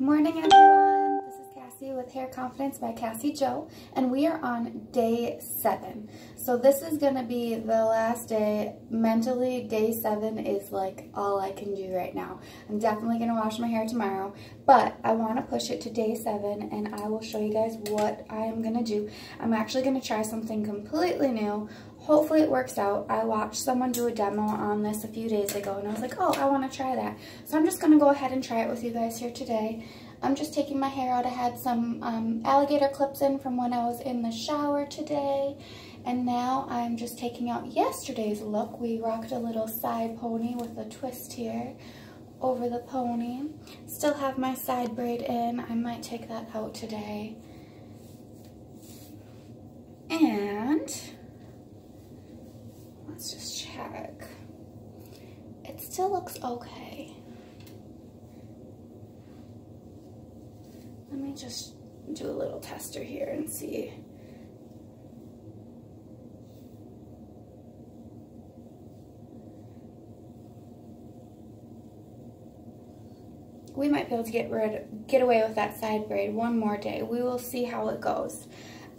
Morning everyone, this is Cassie with Hair Confidence by Cassie Jo, and we are on day 7. So this is going to be the last day. Mentally, day 7 is like all I can do right now. I'm definitely going to wash my hair tomorrow, but I want to push it to day 7 and I will show you guys what I am going to do. I'm actually going to try something completely new. Hopefully it works out. I watched someone do a demo on this a few days ago and I was like, oh, I want to try that. So I'm just going to go ahead and try it with you guys here today. I'm just taking my hair out. I had some alligator clips in from when I was in the shower today. And now I'm just taking out yesterday's look. We rocked a little side pony with a twist here over the pony. Still have my side braid in. I might take that out today. And let's just check. It still looks okay. Let me just do a little tester here and see. We might be able to get away with that side braid one more day. We will see how it goes.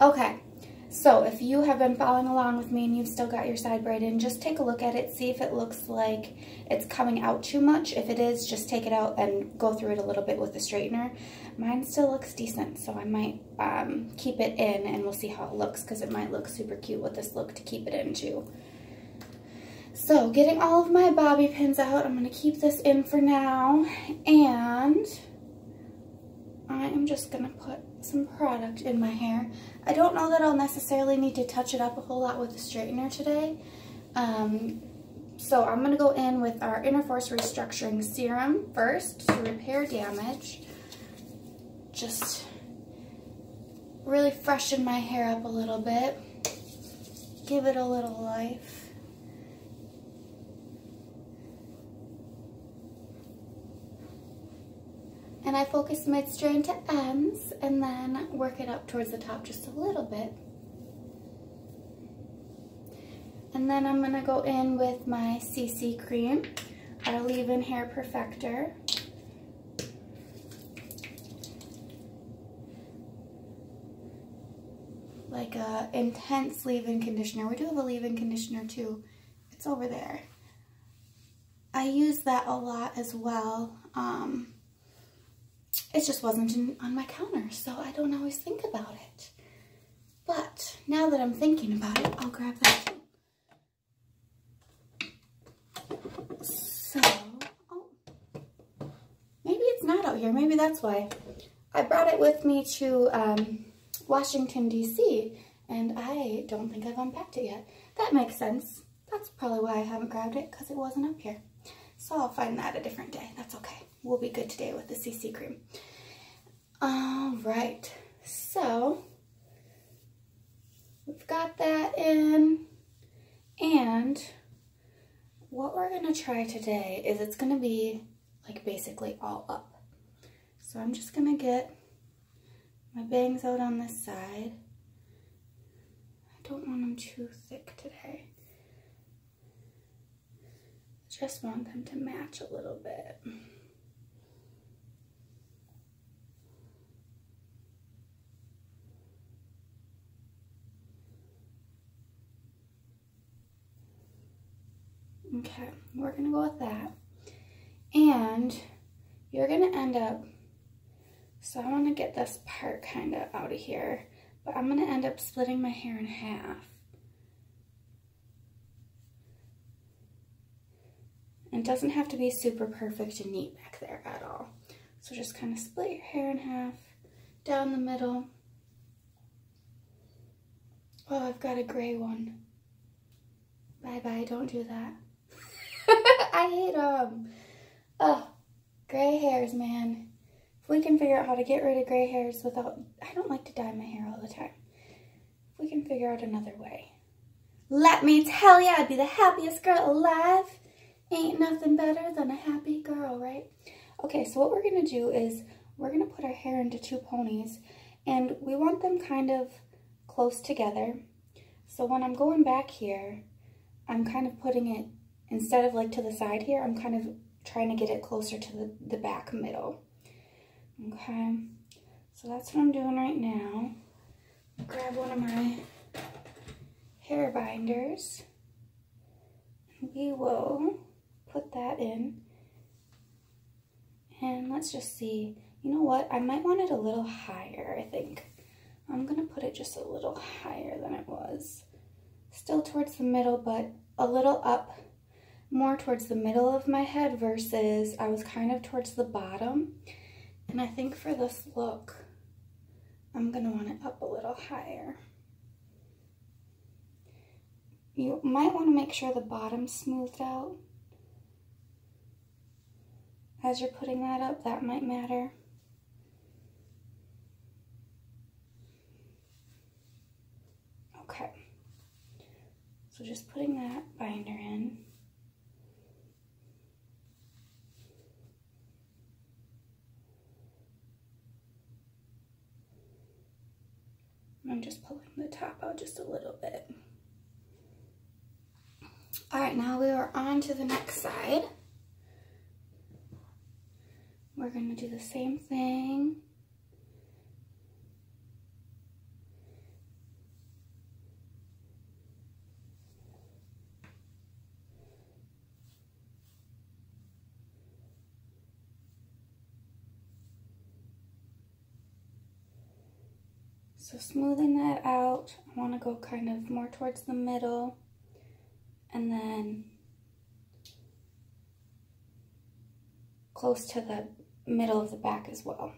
Okay. So if you have been following along with me and you've still got your side braid in, just take a look at it, see if it looks like it's coming out too much. If it is, just take it out and go through it a little bit with the straightener. Mine still looks decent, so I might keep it in and we'll see how it looks because it might look super cute with this look to keep it in too. So getting all of my bobby pins out, I'm going to keep this in for now, and I am just going to put some product in my hair. I don't know that I'll necessarily need to touch it up a whole lot with the straightener today. So I'm going to go in with our Inner Force Restructuring Serum first to repair damage. Just really freshen my hair up a little bit. Give it a little life. And I focus mid-strand to ends and then work it up towards the top just a little bit. And then I'm going to go in with my CC cream, our leave-in hair perfector. Like a intense leave-in conditioner. We do have a leave-in conditioner too. It's over there. I use that a lot as well. It just wasn't on my counter, so I don't always think about it. But now that I'm thinking about it, I'll grab that too. So, oh, maybe it's not out here. Maybe that's why. I brought it with me to Washington, D.C., and I don't think I've unpacked it yet. That makes sense. That's probably why I haven't grabbed it, because it wasn't up here. So I'll find that a different day. That's okay. We'll be good today with the CC cream. All right, so we've got that in, and what we're gonna try today is it's gonna be like basically all up. So I'm just gonna get my bangs out on this side. I don't want them too thick today. Just want them to match a little bit. Okay, we're gonna go with that. And you're gonna end up, so I wanna get this part kinda out of here, but I'm gonna end up splitting my hair in half. And it doesn't have to be super perfect and neat back there at all. So just kind of split your hair in half, down the middle. Oh, I've got a gray one. Bye-bye, don't do that. I hate them. Oh, gray hairs, man. If we can figure out how to get rid of gray hairs without, I don't like to dye my hair all the time. If we can figure out another way. Let me tell ya, I'd be the happiest girl alive. Ain't nothing better than a happy girl, right? Okay, so what we're gonna do is we're gonna put our hair into 2 ponies, and we want them kind of close together. So when I'm going back here, I'm kind of putting it, instead of like to the side here, I'm kind of trying to get it closer to the back middle. Okay, so that's what I'm doing right now. Grab one of my hair binders. We will put that in. And let's just see. You know what? I might want it a little higher, I think. I'm going to put it just a little higher than it was. Still towards the middle, but a little up, more towards the middle of my head versus I was kind of towards the bottom. And I think for this look, I'm going to want it up a little higher. You might want to make sure the bottom's smoothed out. As you're putting that up, that might matter. Okay. So just putting that binder in. I'm just pulling the top out just a little bit. All right, now we are on to the next side. We're going to do the same thing. So smoothing that out, I want to go kind of more towards the middle and then close to the middle of the back as well.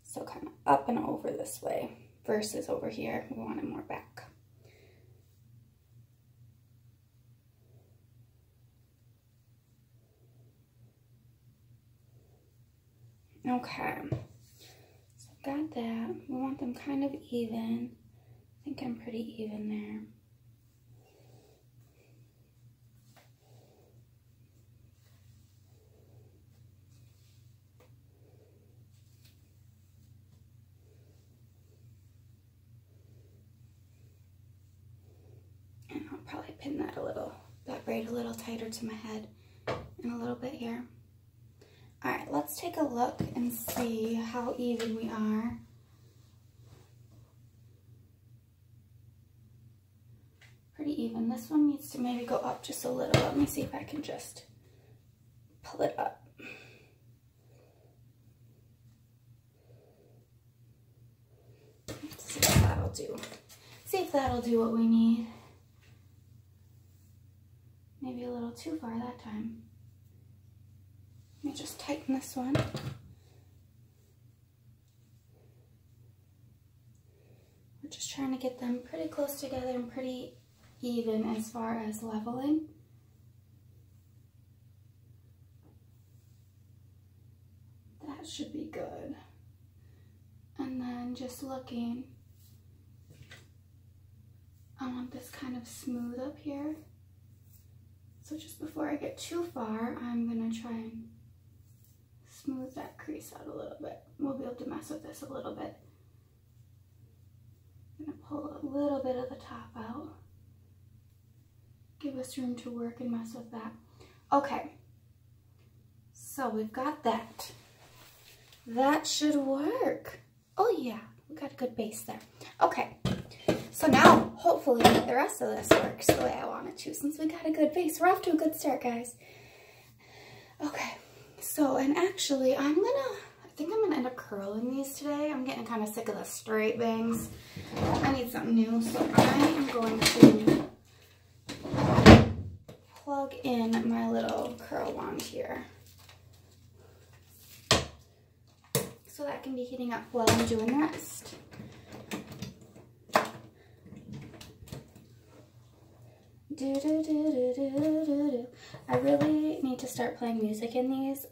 So kind of up and over this way versus over here. We want it more back. Okay. Got that. We want them kind of even. I think I'm pretty even there. And I'll probably pin that braid a little tighter to my head in a little bit here. All right, let's take a look and see how even we are. Pretty even. This one needs to maybe go up just a little. Let me see if I can just pull it up. Let's see if that'll do. See if that'll do what we need. Maybe a little too far that time. Let me just tighten this one. We're just trying to get them pretty close together and pretty even as far as leveling. That should be good. And then just looking, I want this kind of smooth up here. So just before I get too far, I'm gonna try and smooth that crease out a little bit. We'll be able to mess with this a little bit. I'm gonna pull a little bit of the top out. Give us room to work and mess with that. Okay, so we've got that. That should work. Oh yeah, we got a good base there. Okay, so now hopefully the rest of this works the way I want it to, since we got a good base. We're off to a good start, guys. Okay. So, and actually, I think I'm gonna end up curling these today. I'm getting kind of sick of the straight bangs. I need something new, so I am going to plug in my little curl wand here. So that can be heating up while I'm doing the rest. I really need to start playing music in these.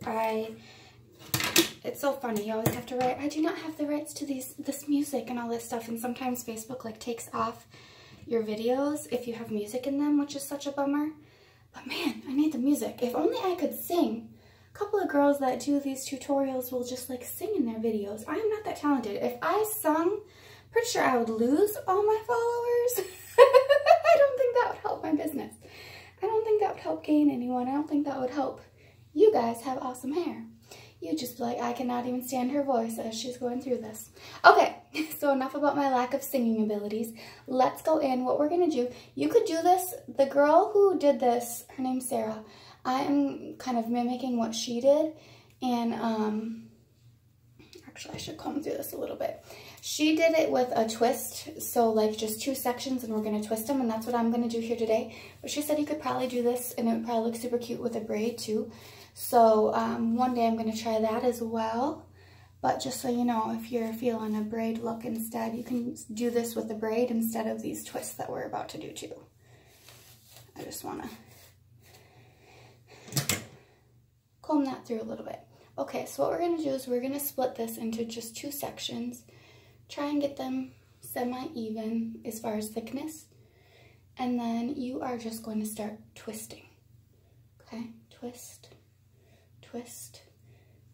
It's so funny, you always have to write, I do not have the rights to this music and all this stuff, and sometimes Facebook like takes off your videos if you have music in them, which is such a bummer. But man, I need the music. If only I could sing. A couple of girls that do these tutorials will just like sing in their videos. I am not that talented. If I sung, pretty sure I would lose all my followers. I don't think that would help my business. I don't think that would help gain anyone. I don't think that would help you guys have awesome hair. You just be like, I cannot even stand her voice as she's going through this. Okay, so enough about my lack of singing abilities. Let's go in. What we're going to do, you could do this. The girl who did this, her name's Sarah. I am kind of mimicking what she did. And actually, I should comb through this a little bit. She did it with a twist, so like just 2 sections, and we're going to twist them, and that's what I'm going to do here today. But she said you could probably do this, and it would probably look super cute with a braid too. So one day I'm going to try that as well. But just so you know, if you're feeling a braid look instead, you can do this with the braid instead of these twists that we're about to do too. I just want to comb that through a little bit. Okay, so what we're going to do is we're going to split this into just 2 sections. Try and get them semi-even as far as thickness. And then you are just going to start twisting. Okay, twist, twist,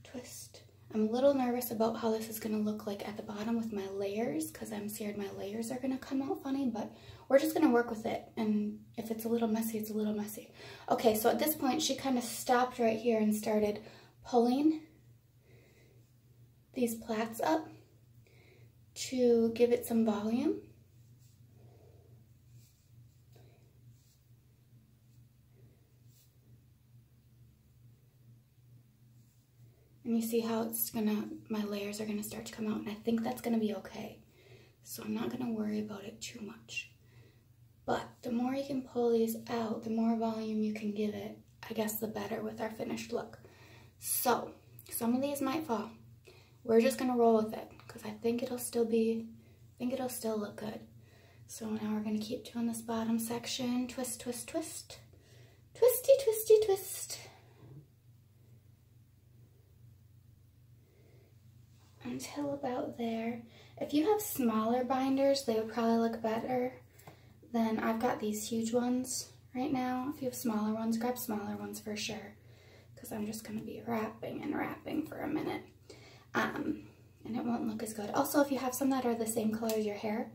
twist. I'm a little nervous about how this is going to look like at the bottom with my layers, because I'm scared my layers are going to come out funny, but we're just going to work with it. And if it's a little messy, it's a little messy. Okay, so at this point, she kind of stopped right here and started pulling these plaits up to give it some volume. And you see how it's my layers are gonna start to come out, and I think that's gonna be okay. So I'm not gonna worry about it too much. But the more you can pull these out, the more volume you can give it, I guess the better with our finished look. So some of these might fall. We're just gonna roll with it because I think it'll still look good. So now we're gonna keep doing this bottom section. Twist, twist, twist. Twisty, twisty, twist. Until about there. If you have smaller binders, they would probably look better than I've got these huge ones right now. If you have smaller ones, grab smaller ones for sure, because I'm just gonna be wrapping and wrapping for a minute. And it won't look as good. Also, if you have some that are the same color as your hair,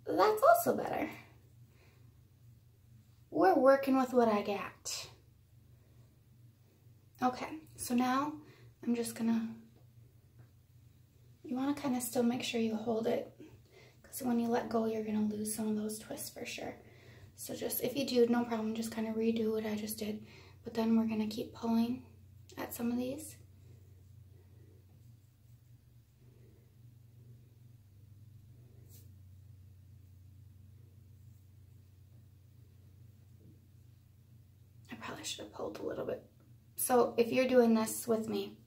that's also better. We're working with what I got. Okay, so now I'm just gonna, you wanna kinda still make sure you hold it, because when you let go, you're gonna lose some of those twists for sure. So just, if you do, no problem, just kinda redo what I just did. But then we're gonna keep pulling at some of these. Probably should have pulled a little bit. So if you're doing this with me,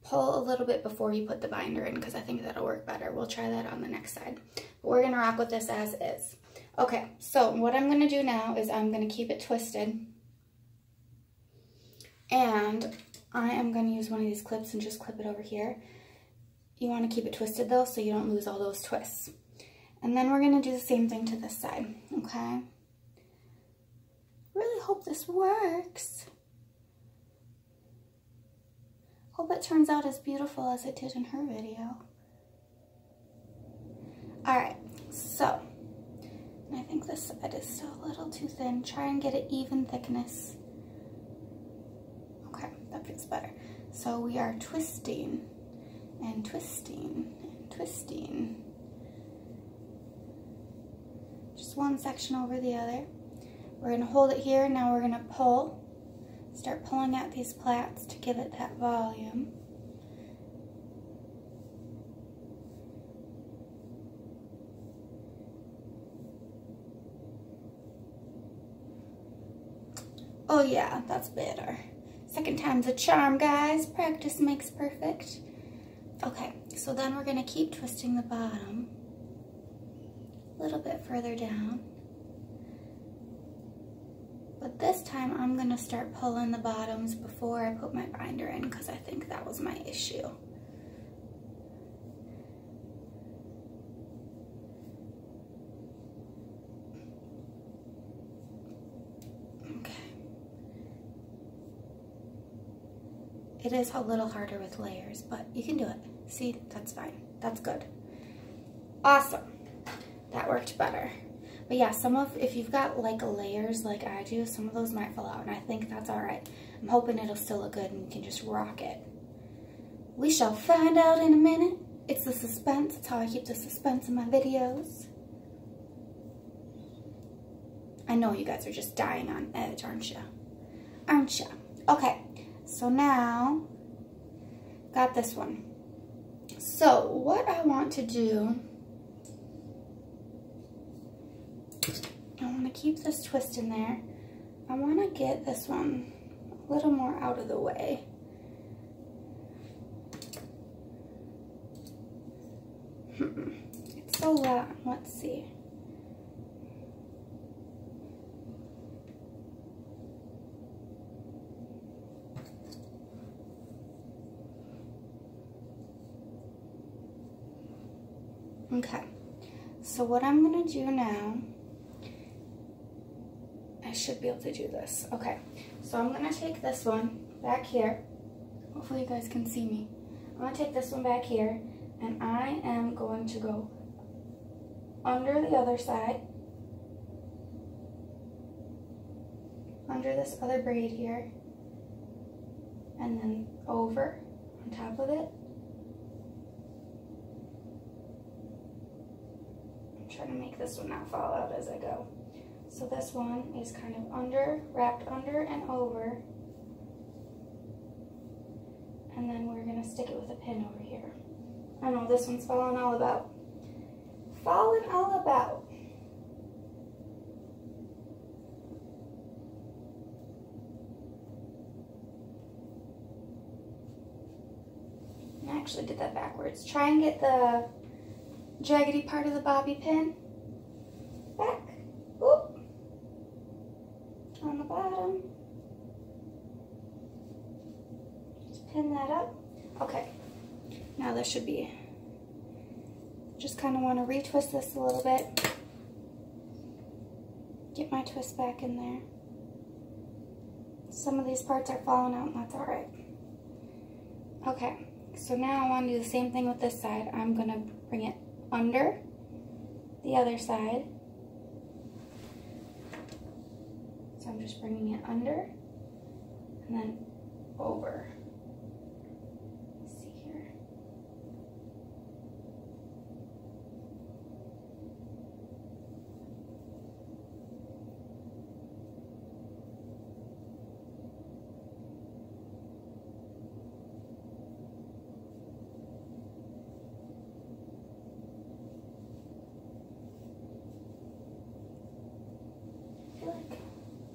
pull a little bit before you put the binder in, because I think that'll work better. We'll try that on the next side. But we're gonna rock with this as is. Okay, so what I'm gonna do now is I'm gonna keep it twisted. And I am gonna use one of these clips and just clip it over here. You wanna keep it twisted though, so you don't lose all those twists. And then we're gonna do the same thing to this side, okay? Really hope this works. Hope it turns out as beautiful as it did in her video. Alright, so I think this side is still a little too thin. Try and get it even thickness. Okay, that feels better. So we are twisting and twisting and twisting. Just one section over the other. We're going to hold it here. Now we're going to pull. Start pulling out these plaits to give it that volume. Oh yeah, that's better. Second time's a charm, guys. Practice makes perfect. Okay, so then we're going to keep twisting the bottom a little bit further down. But this time I'm going to start pulling the bottoms before I put my binder in, because I think that was my issue. Okay. It is a little harder with layers, but you can do it. See, that's fine. That's good. Awesome. That worked better. But yeah, if you've got like layers like I do, some of those might fall out, and I think that's all right. I'm hoping it'll still look good and you can just rock it. We shall find out in a minute. It's the suspense. It's how I keep the suspense in my videos. I know you guys are just dying on edge, aren't you? Aren't you? Okay, so now, got this one. So what I want to do, I want to keep this twist in there. I want to get this one a little more out of the way. It's so loud. Let's see. Okay, so what I'm gonna do now, I should be able to do this. Okay, so I'm gonna take this one back here. Hopefully you guys can see me. I'm gonna take this one back here, and I am going to go under the other side, under this other braid here, and then over on top of it. Trying to make this one not fall out as I go. So this one is kind of under, wrapped under and over. And then we're gonna stick it with a pin over here. I know this one's falling all about. Falling all about. I actually did that backwards. Try and get the jaggedy part of the bobby pin back. Oop. On the bottom. Just pin that up. Okay. Now this should be, just kind of want to retwist this a little bit. Get my twist back in there. Some of these parts are falling out, and that's alright. Okay, so now I want to do the same thing with this side. I'm going to bring it under the other side. So I'm just bringing it under and then over. Let's see here.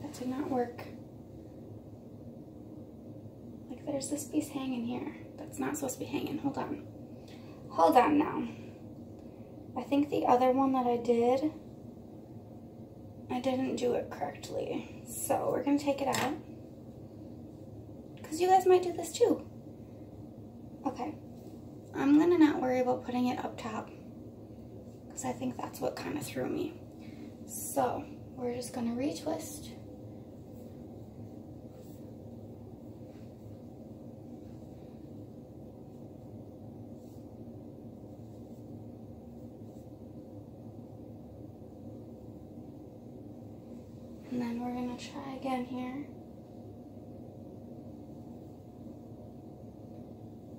That did not work. Like there's this piece hanging here that's not supposed to be hanging. Hold on. Hold on now. I think the other one that I didn't do it correctly. So we're gonna take it out. Because you guys might do this too. Okay. I'm gonna not worry about putting it up top, because I think that's what kind of threw me. So we're just gonna retwist. And then we're gonna try again here.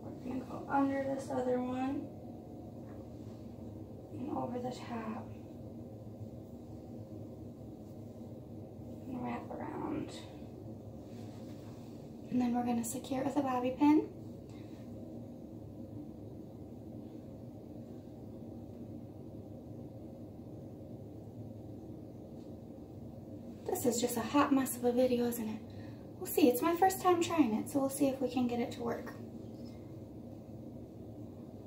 We're gonna go under this other one and over the top. Wrap around, and then we're going to secure it with a bobby pin. This is just a hot mess of a video, isn't it? We'll see. It's my first time trying it, so we'll see if we can get it to work.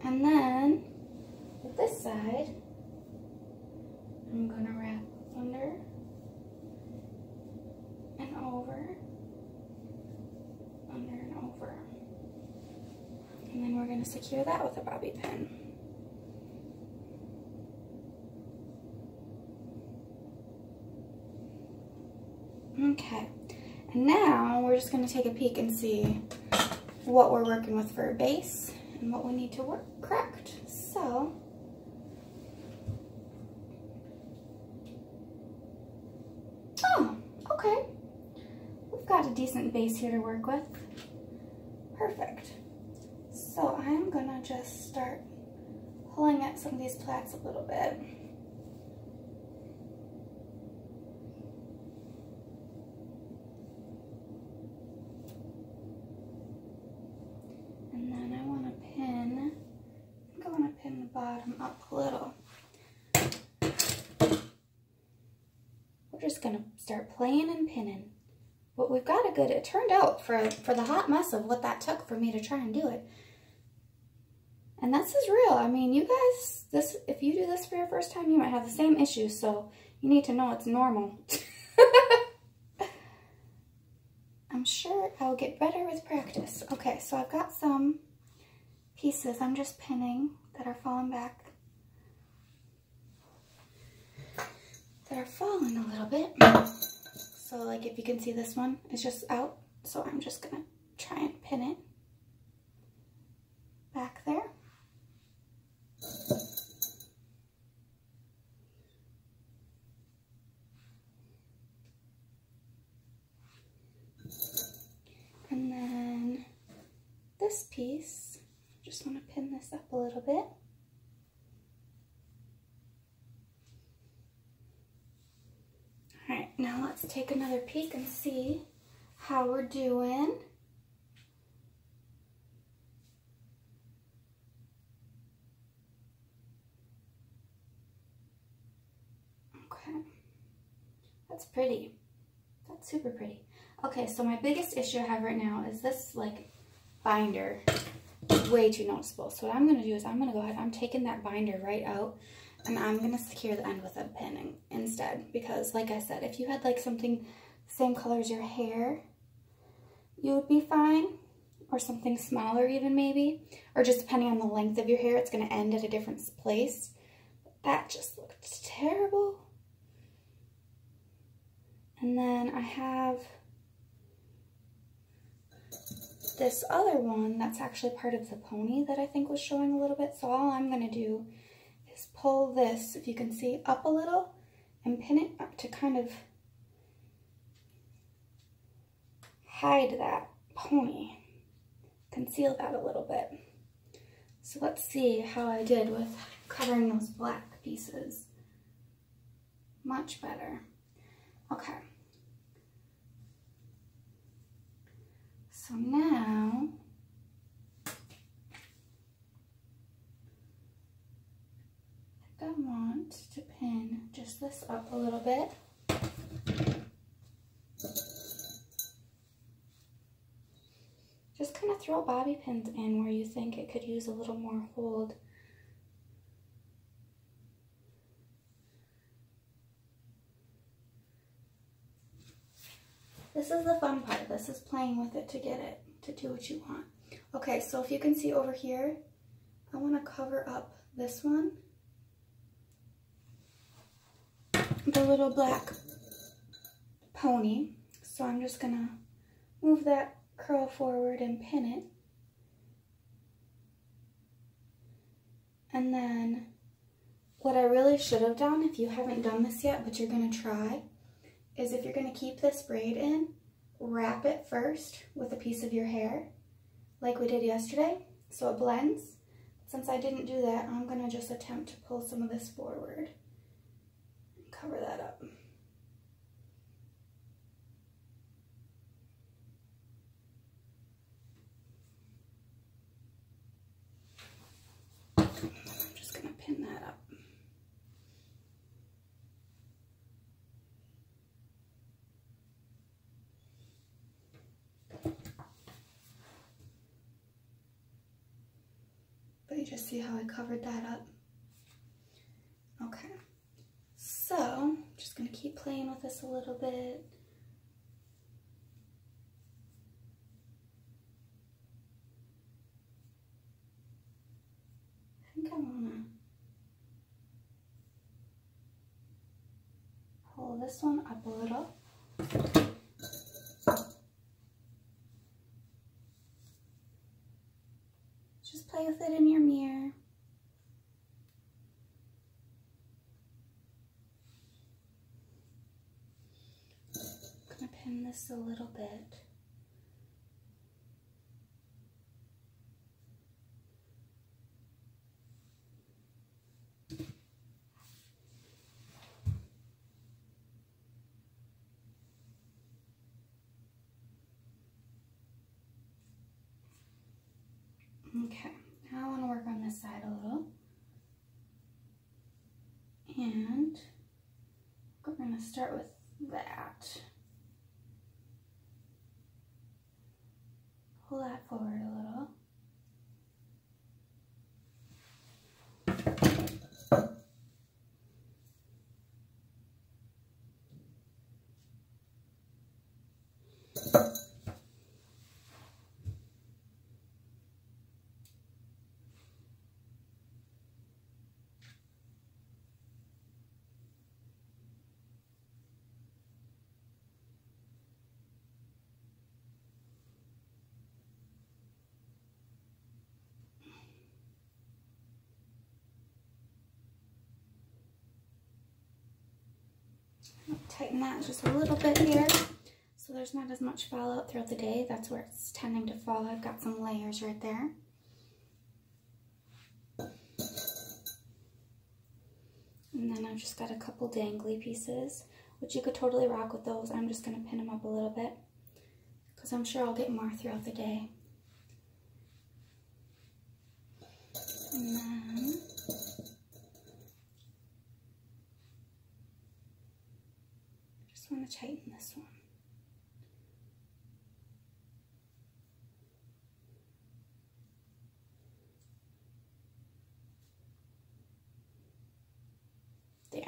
And then with this side, I'm going to wrap under and over, under and over. And then we're going to secure that with a bobby pin. Okay, and now we're just going to take a peek and see what we're working with for a base and what we need to work correct. So, oh, okay. We've got a decent base here to work with. Perfect. So I'm gonna just start pulling at some of these plaits a little bit. And then I want to pin, I think I want to pin the bottom up a little. We're just gonna start playing and pinning. But we've got a good, it turned out for the hot mess of what that took for me to try and do it. And this is real. I mean, you guys, if you do this for your first time, you might have the same issues, so you need to know it's normal. I'm sure I'll get better with practice. Okay, so I've got some pieces I'm just pinning that are falling back. That are falling a little bit. So like if you can see, this one is just out. So I'm just gonna try and pin it back there. And then this piece, just want to pin this up a little bit. Alright, now let's take another peek and see how we're doing. Okay, that's pretty. That's super pretty. Okay, so my biggest issue I have right now is this like binder is way too noticeable. So what I'm going to do is I'm going to go ahead, I'm taking that binder right out, and I'm going to secure the end with a pin instead, because like I said, if you had like something the same color as your hair, you would be fine, or something smaller even maybe, or just depending on the length of your hair, it's going to end at a different place. That just looked terrible. And then I have this other one that's actually part of the pony that I think was showing a little bit. So all I'm going to do is pull this, if you can see, up a little and pin it up to kind of hide that pony, conceal that a little bit. So let's see how I did with covering those black pieces. Much better. Okay. So now, I want to pin just this up a little bit. Just kind of throw bobby pins in where you think it could use a little more hold. This is the fun part. This is playing with it to get it to do what you want. Okay, so if you can see over here, I want to cover up this one. The little black pony. So I'm just going to move that curl forward and pin it. And then what I really should have done, if you haven't done this yet, but you're going to try, is if you're going to keep this braid in, wrap it first with a piece of your hair, like we did yesterday, so it blends. Since I didn't do that, I'm going to just attempt to pull some of this forward and cover that up. I'm just going to pin that up. But you just see how I covered that up? Okay. So, I'm just going to keep playing with this a little bit. I think I want to pull this one up a little. Just play with it in your mirror. I'm going to pin this a little bit. Okay, now I want to work on this side a little. And we're going to start with that. Pull that forward a little. Tighten that just a little bit here so there's not as much fallout throughout the day. That's where it's tending to fall. I've got some layers right there. And then I've just got a couple dangly pieces, which you could totally rock with those. I'm just going to pin them up a little bit because I'm sure I'll get more throughout the day. And then I want to tighten this one. There.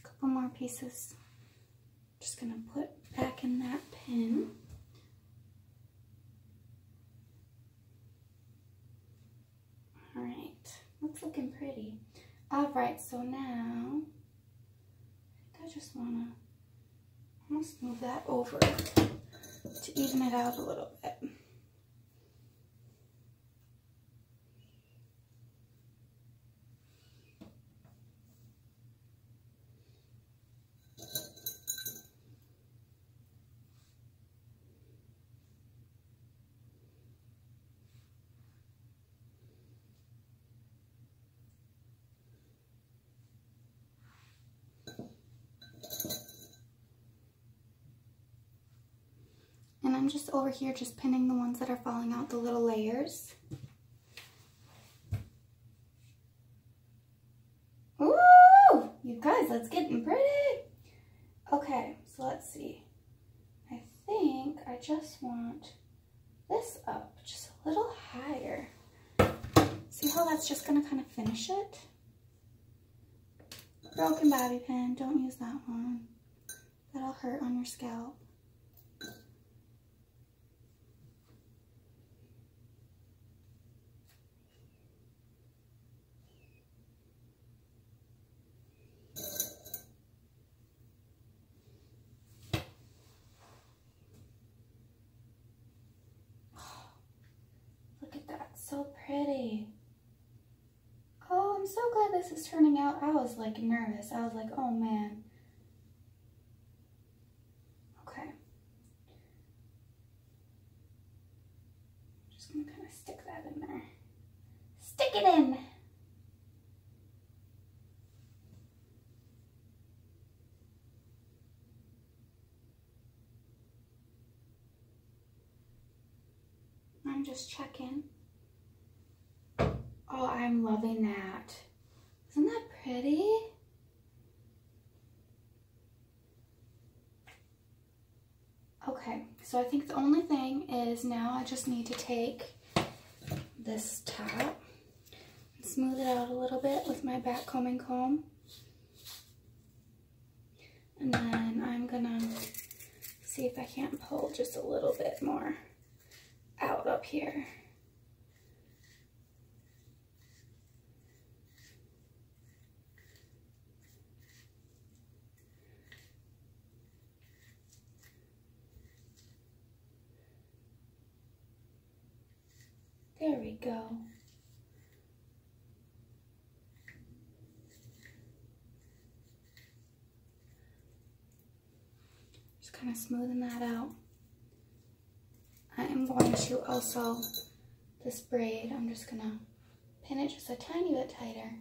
Couple more pieces. Just gonna put back in that pin. All right, that's looking pretty. All right, so now I just wanna almost move that over to even it out a little bit. And I'm just over here just pinning the ones that are falling out, the little layers. Ooh, you guys, that's getting pretty. Okay, so let's see. I think I just want this up just a little higher. See how that's just gonna kind of finish it? Broken bobby pin, don't use that one. That'll hurt on your scalp. Look at that, so pretty. Oh, I'm so glad this is turning out. I was like nervous. I was like, oh man. Okay. Just gonna kind of stick that in there. Stick it in. I'm just checking. Oh, I'm loving that. Isn't that pretty? Okay, so I think the only thing is now I just need to take this top and smooth it out a little bit with my back combing comb. And then I'm gonna see if I can't pull just a little bit more out up here. There we go. Just kind of smoothing that out. I am going to also this braid, I'm just gonna pin it just a tiny bit tighter.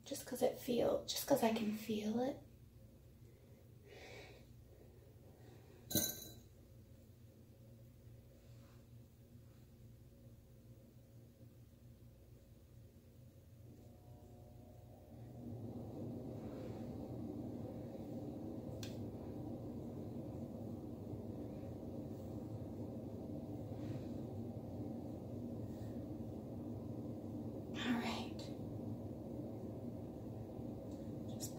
Just because I can feel it.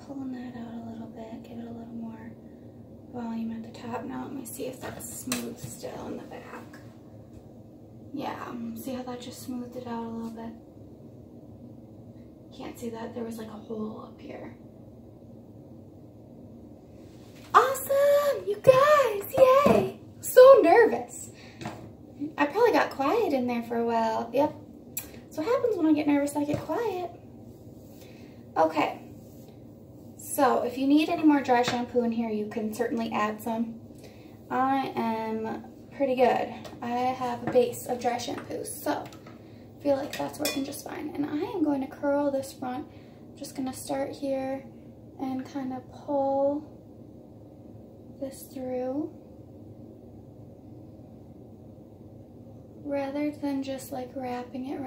Pulling that out a little bit, give it a little more volume at the top. Now let me see if that's smooth still in the back. Yeah, see how that just smoothed it out a little bit? Can't see that, there was like a hole up here. Awesome, you guys, yay! So nervous. I probably got quiet in there for a while. Yep, that's what happens when I get nervous, I get quiet. Okay. So if you need any more dry shampoo in here, you can certainly add some. I am pretty good. I have a base of dry shampoo, so I feel like that's working just fine. And I am going to curl this front. I'm just going to start here and kind of pull this through, rather than just like wrapping it.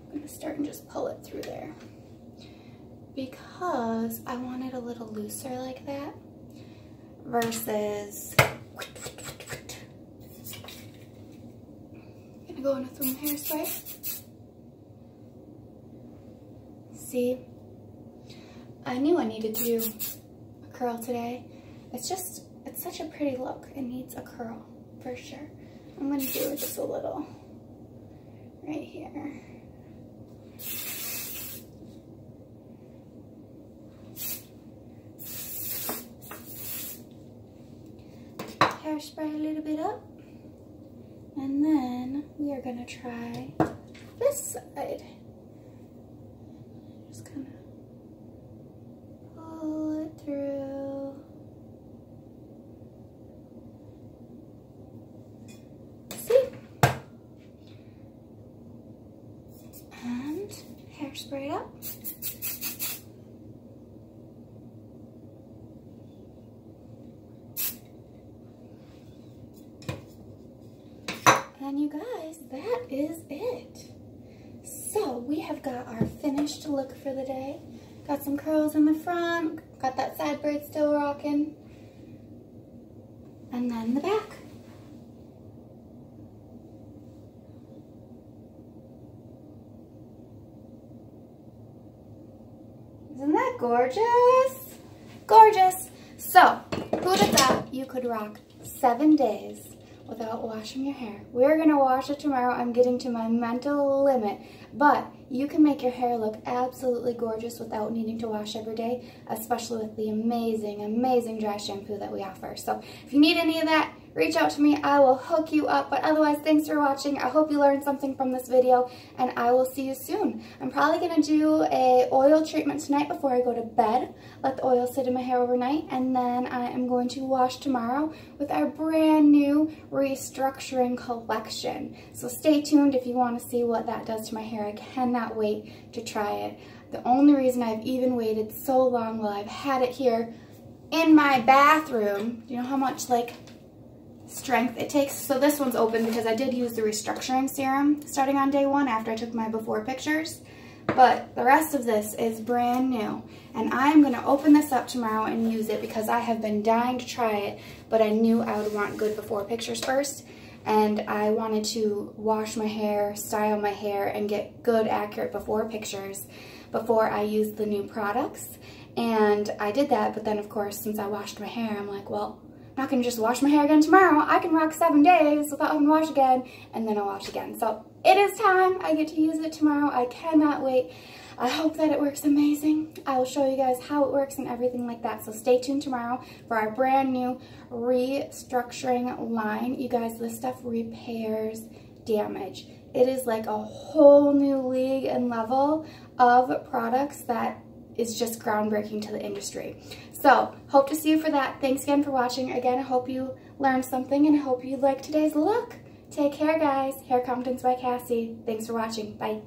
I'm going to start and just pull it through there because I want it a little looser like that versus I'm going to go in with some hairspray. See, I knew I needed to do a curl today. It's such a pretty look. It needs a curl for sure. I'm going to do it just a little right here. Hairspray a little bit up, and then we are going to try this side. Just kind of pull it through. See? And hairspray up. And you guys, that is it. So we have got our finished look for the day. Got some curls in the front, got that side braid still rocking, and then the back. Isn't that gorgeous? Gorgeous. So, who'd have thought you could rock 7 days without washing your hair? We're gonna wash it tomorrow. I'm getting to my mental limit, but you can make your hair look absolutely gorgeous without needing to wash every day, especially with the amazing, amazing dry shampoo that we offer. So if you need any of that, reach out to me. I will hook you up. But otherwise, thanks for watching. I hope you learned something from this video, and I will see you soon. I'm probably going to do a oil treatment tonight before I go to bed. Let the oil sit in my hair overnight, and then I am going to wash tomorrow with our brand new restructuring collection. So stay tuned if you want to see what that does to my hair. I cannot wait to try it. The only reason I've even waited so long while I've had it here in my bathroom, you know how much like strength it takes? So this one's open because I did use the restructuring serum starting on day 1 after I took my before pictures, but the rest of this is brand new, and I'm going to open this up tomorrow and use it because I have been dying to try it, but I knew I would want good before pictures first, and I wanted to wash my hair, style my hair, and get good accurate before pictures before I used the new products. And I did that, but then of course since I washed my hair, I'm like, well, I'm not going to just wash my hair again tomorrow. I can rock 7 days without having to wash again, and then I'll wash again. So it is time. I get to use it tomorrow. I cannot wait. I hope that it works amazing. I will show you guys how it works and everything like that. So stay tuned tomorrow for our brand new restructuring line. You guys, this stuff repairs damage. It is like a whole new league and level of products that is just groundbreaking to the industry. So, hope to see you for that. Thanks again for watching. Again, I hope you learned something and I hope you liked today's look. Take care, guys. Hair Confidence by Cassie. Thanks for watching. Bye.